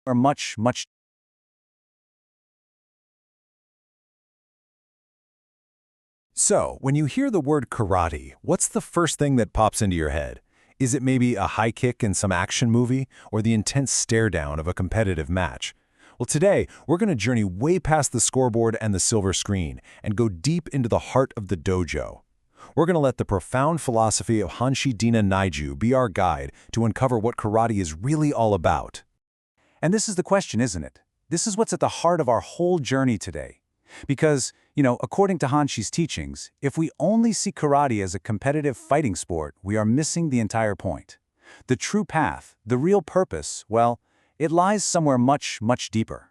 are much. So, when you hear the word karate, what's the first thing that pops into your head? Is it maybe a high kick in some action movie, or the intense stare-down of a competitive match? Well, today, we're going to journey way past the scoreboard and the silver screen, and go deep into the heart of the dojo. We're going to let the profound philosophy of Hanshi Deena Naidu be our guide to uncover what karate is really all about. And this is the question, isn't it? This is what's at the heart of our whole journey today. Because, according to Hanshi's teachings, if we only see karate as a competitive fighting sport, we are missing the entire point. The true path, the real purpose, well, it lies somewhere much deeper.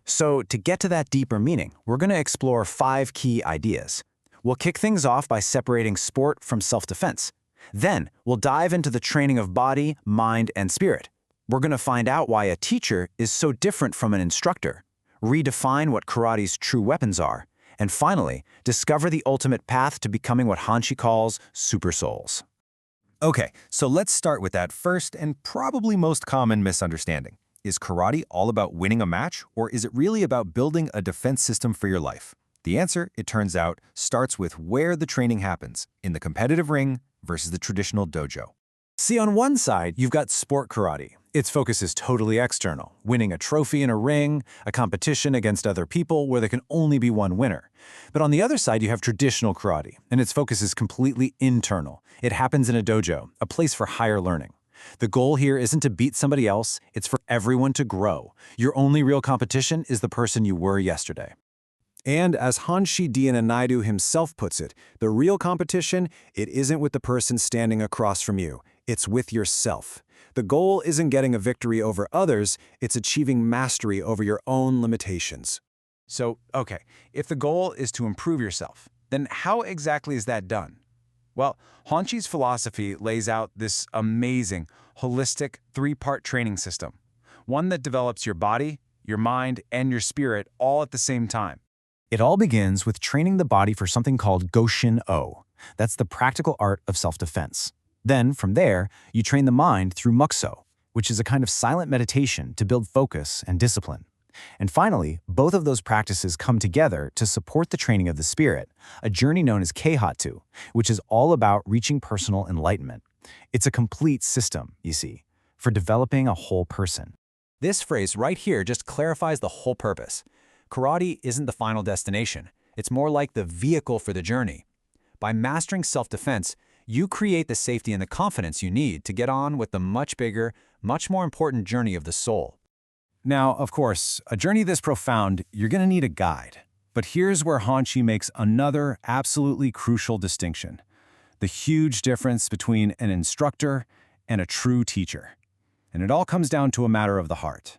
So, to get to that deeper meaning, we're going to explore 5 key ideas. We'll kick things off by separating sport from self-defense. Then, we'll dive into the training of body, mind, and spirit. We're going to find out why a teacher is so different from an instructor, redefine what karate's true weapons are, and finally, discover the ultimate path to becoming what Hanshi calls super souls. Okay, so let's start with that first and probably most common misunderstanding. Is karate all about winning a match, or is it really about building a defense system for your life? The answer, it turns out, starts with where the training happens, in the competitive ring versus the traditional dojo. See, on one side, you've got sport karate. Its focus is totally external, winning a trophy in a ring, a competition against other people where there can only be one winner. But on the other side, you have traditional karate, and its focus is completely internal. It happens in a dojo, a place for higher learning. The goal here isn't to beat somebody else, it's for everyone to grow. Your only real competition is the person you were yesterday. And as Hanshi Deena Naidu himself puts it, the real competition, it isn't with the person standing across from you, it's with yourself. The goal isn't getting a victory over others, it's achieving mastery over your own limitations. So, okay, if the goal is to improve yourself, then how exactly is that done? Well, Hanshi's philosophy lays out this amazing, holistic, 3-part training system. One that develops your body, your mind, and your spirit all at the same time. It all begins with training the body for something called Goshin O. That's the practical art of self-defense. Then, from there, you train the mind through Mokso, which is a kind of silent meditation to build focus and discipline. And finally, both of those practices come together to support the training of the spirit, a journey known as Keihatsu, which is all about reaching personal enlightenment. It's a complete system, you see, for developing a whole person. This phrase right here just clarifies the whole purpose. Karate isn't the final destination. It's more like the vehicle for the journey. By mastering self-defense, you create the safety and the confidence you need to get on with the much bigger, much more important journey of the soul. Now, of course, a journey this profound, you're going to need a guide. But here's where Hanshi makes another absolutely crucial distinction: the huge difference between an instructor and a true teacher. And it all comes down to a matter of the heart.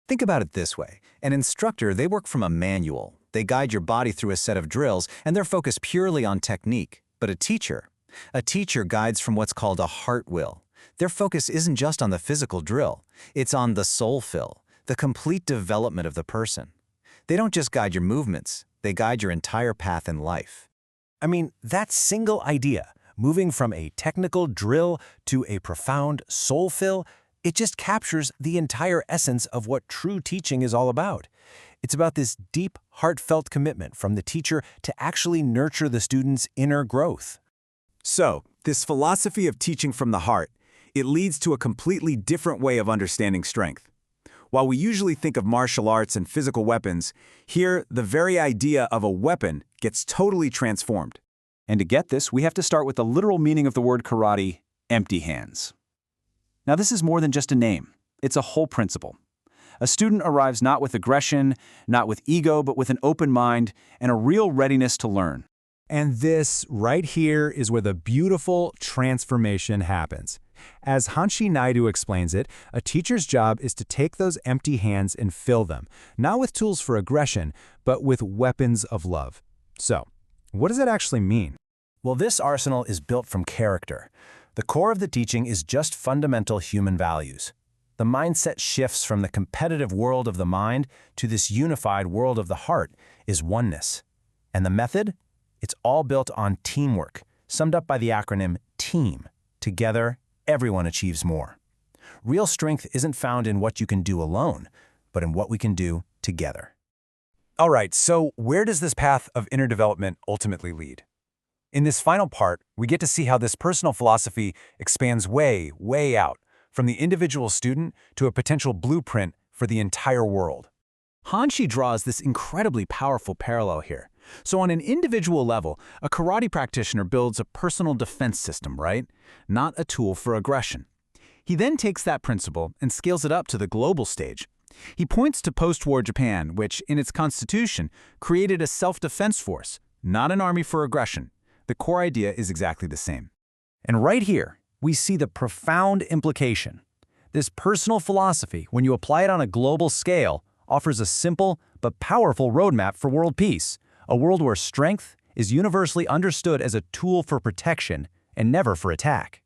Think about it this way. An instructor, they work from a manual. They guide your body through a set of drills, and they're focused purely on technique. But a teacher guides from what's called a heart will. Their focus isn't just on the physical drill. It's on the soul fill, the complete development of the person. They don't just guide your movements. They guide your entire path in life. I mean, that single idea, moving from a technical drill to a profound soul fill, it just captures the entire essence of what true teaching is all about. It's about this deep, heartfelt commitment from the teacher to actually nurture the student's inner growth. So, this philosophy of teaching from the heart, it leads to a completely different way of understanding strength. While we usually think of martial arts and physical weapons, here the very idea of a weapon gets totally transformed. And to get this, we have to start with the literal meaning of the word karate, empty hands. Now, this is more than just a name. It's a whole principle. A student arrives not with aggression, not with ego, but with an open mind and a real readiness to learn. And this right here is where the beautiful transformation happens. As Hanshi Naidu explains it, a teacher's job is to take those empty hands and fill them, not with tools for aggression, but with weapons of love. So, what does that actually mean? Well, this arsenal is built from character. The core of the teaching is just fundamental human values. The mindset shifts from the competitive world of the mind to this unified world of the heart is oneness. And the method? It's all built on teamwork, summed up by the acronym TEAM. Together, everyone achieves more. Real strength isn't found in what you can do alone, but in what we can do together. All right, so where does this path of inner development ultimately lead? In this final part, we get to see how this personal philosophy expands way, way out, from the individual student to a potential blueprint for the entire world. Hanshi draws this incredibly powerful parallel here. So on an individual level, a karate practitioner builds a personal defense system, right? Not a tool for aggression. He then takes that principle and scales it up to the global stage. He points to post-war Japan, which, in its constitution, created a self-defense force, not an army for aggression. The core idea is exactly the same. And right here, we see the profound implication. This personal philosophy, when you apply it on a global scale, offers a simple but powerful roadmap for world peace, a world where strength is universally understood as a tool for protection and never for attack.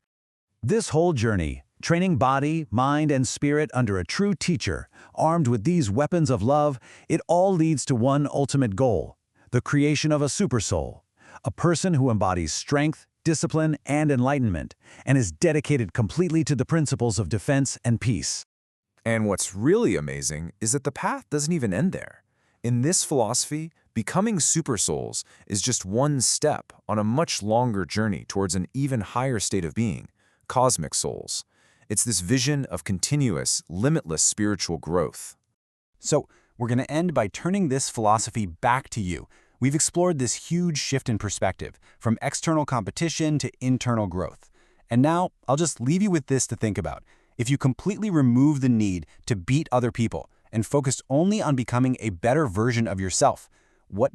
This whole journey, training body, mind, and spirit under a true teacher, armed with these weapons of love, it all leads to one ultimate goal: the creation of a supersoul, a person who embodies strength, discipline, and enlightenment, and is dedicated completely to the principles of defense and peace. And what's really amazing is that the path doesn't even end there. In this philosophy, becoming super souls is just one step on a much longer journey towards an even higher state of being, cosmic souls. It's this vision of continuous, limitless spiritual growth. So we're going to end by turning this philosophy back to you. We've explored this huge shift in perspective, from external competition to internal growth. And now I'll just leave you with this to think about. If you completely remove the need to beat other people and focused only on becoming a better version of yourself, what